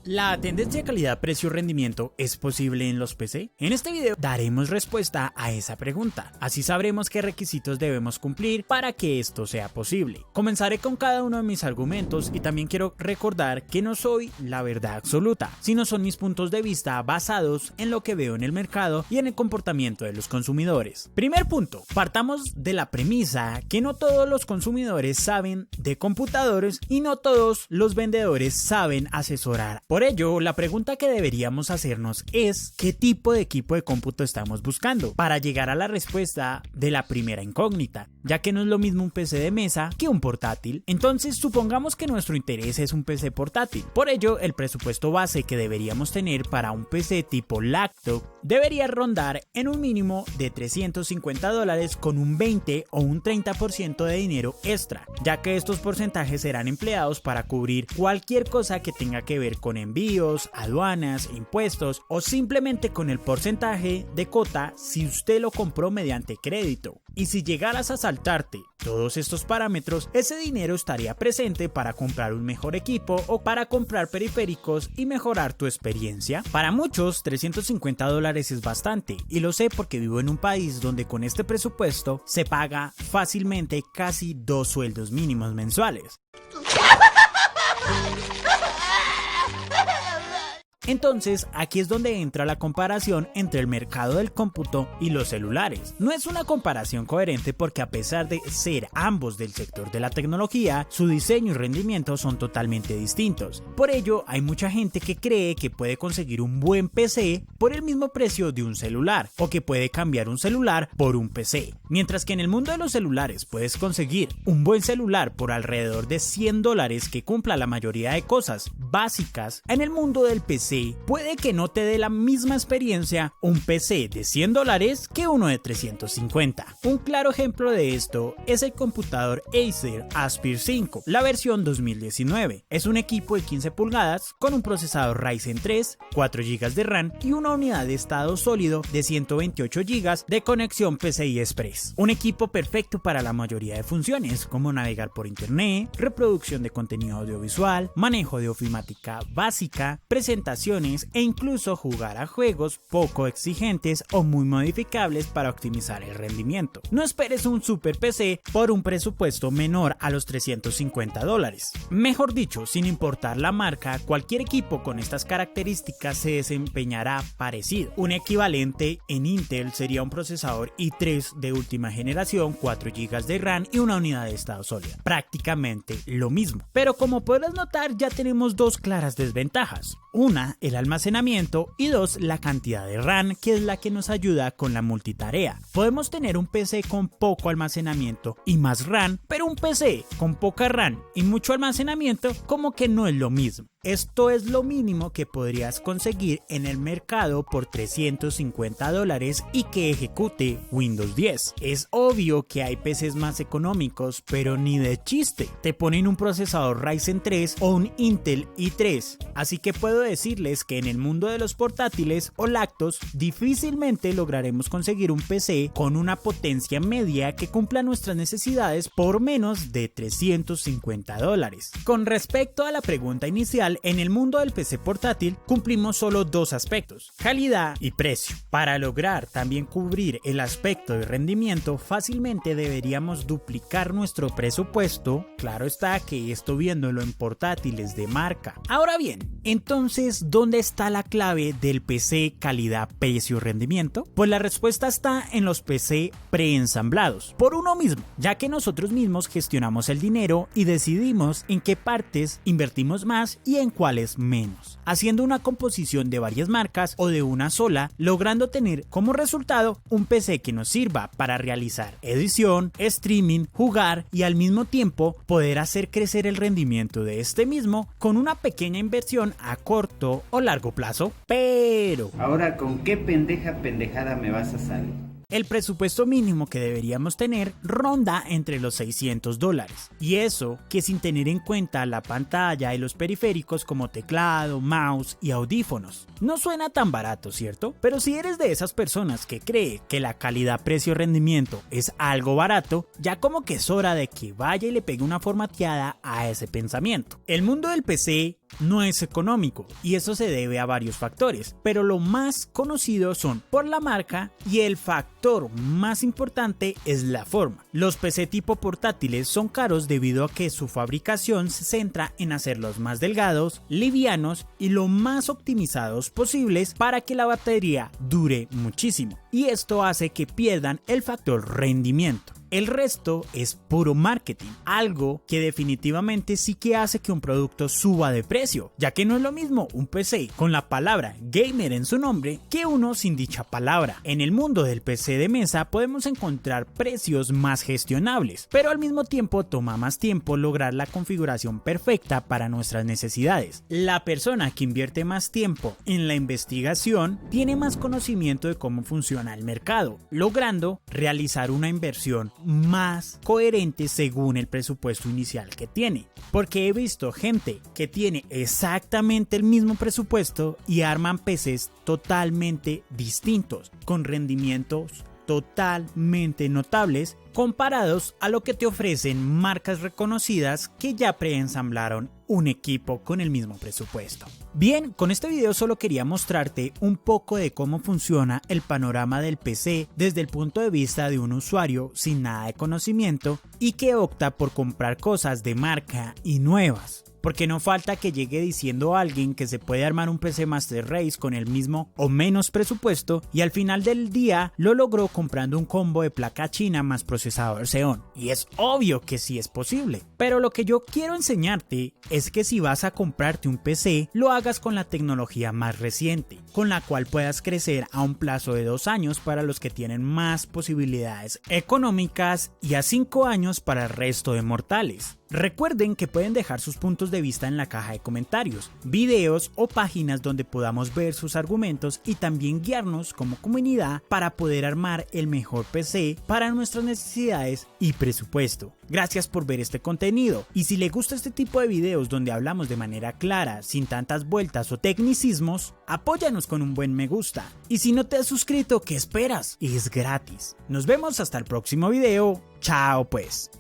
¿La tendencia calidad-precio-rendimiento es posible en los PC? En este video daremos respuesta a esa pregunta, así sabremos qué requisitos debemos cumplir para que esto sea posible. Comenzaré con cada uno de mis argumentos y también quiero recordar que no soy la verdad absoluta, sino son mis puntos de vista basados en lo que veo en el mercado y en el comportamiento de los consumidores. Primer punto, partamos de la premisa que no todos los consumidores saben de computadores y no todos los vendedores saben asesorar. Por ello, la pregunta que deberíamos hacernos es ¿qué tipo de equipo de cómputo estamos buscando? Para llegar a la respuesta de la primera incógnita, ya que no es lo mismo un PC de mesa que un portátil. Entonces, supongamos que nuestro interés es un PC portátil. Por ello, el presupuesto base que deberíamos tener para un PC tipo laptop debería rondar en un mínimo de $350 con un 20 o un 30% de dinero extra, ya que estos porcentajes serán empleados para cubrir cualquier cosa que tenga que ver con envíos, aduanas, impuestos o simplemente con el porcentaje de cuota si usted lo compró mediante crédito. Y si llegaras a saltarte todos estos parámetros, ese dinero estaría presente para comprar un mejor equipo o para comprar periféricos y mejorar tu experiencia. Para muchos, $350 es bastante, y lo sé porque vivo en un país donde con este presupuesto se paga fácilmente casi 2 sueldos mínimos mensuales. Entonces, aquí es donde entra la comparación entre el mercado del cómputo y los celulares. No es una comparación coherente porque a pesar de ser ambos del sector de la tecnología, su diseño y rendimiento son totalmente distintos. Por ello, hay mucha gente que cree que puede conseguir un buen PC por el mismo precio de un celular, o que puede cambiar un celular por un PC. Mientras que en el mundo de los celulares puedes conseguir un buen celular por alrededor de $100 que cumpla la mayoría de cosas básicas, en el mundo del PC puede que no te dé la misma experiencia un PC de $100 que uno de 350. Un claro ejemplo de esto es el computador Acer Aspire 5, la versión 2019. Es un equipo de 15 pulgadas con un procesador Ryzen 3, 4 GB de RAM y una unidad de estado sólido de 128 GB de conexión PCI Express. Un equipo perfecto para la mayoría de funciones como navegar por internet, reproducción de contenido audiovisual, manejo de ofimática básica, presentación e incluso jugar a juegos poco exigentes o muy modificables para optimizar el rendimiento. No esperes un super PC por un presupuesto menor a los $350. Mejor dicho, sin importar la marca, cualquier equipo con estas características se desempeñará parecido. Un equivalente en Intel sería un procesador i3 de última generación, 4 GB de RAM y una unidad de estado sólido. Prácticamente lo mismo. Pero como podrás notar, ya tenemos dos claras desventajas. Una, el almacenamiento, y dos, la cantidad de RAM, que es la que nos ayuda con la multitarea. Podemos tener un PC con poco almacenamiento y más RAM, pero un PC con poca RAM y mucho almacenamiento como que no es lo mismo. Esto es lo mínimo que podrías conseguir en el mercado por $350 y que ejecute Windows 10. Es obvio que hay PCs más económicos, pero ni de chiste te ponen un procesador Ryzen 3 o un Intel i3. Así que puedo decirles que en el mundo de los portátiles o laptops difícilmente lograremos conseguir un PC con una potencia media que cumpla nuestras necesidades por menos de $350. Con respecto a la pregunta inicial, en el mundo del PC portátil cumplimos solo dos aspectos: calidad y precio. Para lograr también cubrir el aspecto de rendimiento, fácilmente deberíamos duplicar nuestro presupuesto. Claro está que esto viéndolo en portátiles de marca. Ahora bien, entonces, ¿dónde está la clave del PC calidad, precio, rendimiento? Pues la respuesta está en los PC preensamblados por uno mismo, ya que nosotros mismos gestionamos el dinero y decidimos en qué partes invertimos más y en cuáles menos, haciendo una composición de varias marcas o de una sola, logrando tener como resultado un PC que nos sirva para realizar edición, streaming, jugar y al mismo tiempo poder hacer crecer el rendimiento de este mismo con una pequeña inversión a corto o largo plazo. Pero ahora, ¿con qué pendejada me vas a salir? El presupuesto mínimo que deberíamos tener ronda entre los $600, y eso que sin tener en cuenta la pantalla y los periféricos como teclado, mouse y audífonos. No suena tan barato, ¿cierto? Pero si eres de esas personas que cree que la calidad precio-rendimiento es algo barato, ya como que es hora de que vaya y le pegue una formateada a ese pensamiento. El mundo del PC no es económico y eso se debe a varios factores, pero lo más conocido son por la marca y el factor más importante es la forma. Los PC tipo portátiles son caros debido a que su fabricación se centra en hacerlos más delgados, livianos y lo más optimizados posibles para que la batería dure muchísimo, y esto hace que pierdan el factor rendimiento. El resto es puro marketing, algo que definitivamente sí que hace que un producto suba de precio, ya que no es lo mismo un PC con la palabra gamer en su nombre que uno sin dicha palabra. En el mundo del PC de mesa podemos encontrar precios más gestionables, pero al mismo tiempo toma más tiempo lograr la configuración perfecta para nuestras necesidades. La persona que invierte más tiempo en la investigación tiene más conocimiento de cómo funciona el mercado, logrando realizar una inversión más coherente según el presupuesto inicial que tiene, porque he visto gente que tiene exactamente el mismo presupuesto y arman PCs totalmente distintos, con rendimientos totalmente notables comparados a lo que te ofrecen marcas reconocidas que ya preensamblaron un equipo con el mismo presupuesto. Bien, con este video solo quería mostrarte un poco de cómo funciona el panorama del PC desde el punto de vista de un usuario sin nada de conocimiento y que opta por comprar cosas de marca y nuevas. Porque no falta que llegue diciendo a alguien que se puede armar un PC Master Race con el mismo o menos presupuesto y al final del día lo logró comprando un combo de placa china más procesador Xeon. Y es obvio que sí es posible. Pero lo que yo quiero enseñarte es que si vas a comprarte un PC, lo hagas con la tecnología más reciente, con la cual puedas crecer a un plazo de 2 años para los que tienen más posibilidades económicas y a 5 años para el resto de mortales. Recuerden que pueden dejar sus puntos de vista en la caja de comentarios, videos o páginas donde podamos ver sus argumentos y también guiarnos como comunidad para poder armar el mejor PC para nuestras necesidades y presupuesto. Gracias por ver este contenido y si le gusta este tipo de videos donde hablamos de manera clara, sin tantas vueltas o tecnicismos, apóyanos con un buen me gusta. Y si no te has suscrito, ¿qué esperas? Es gratis. Nos vemos hasta el próximo video. Chao pues.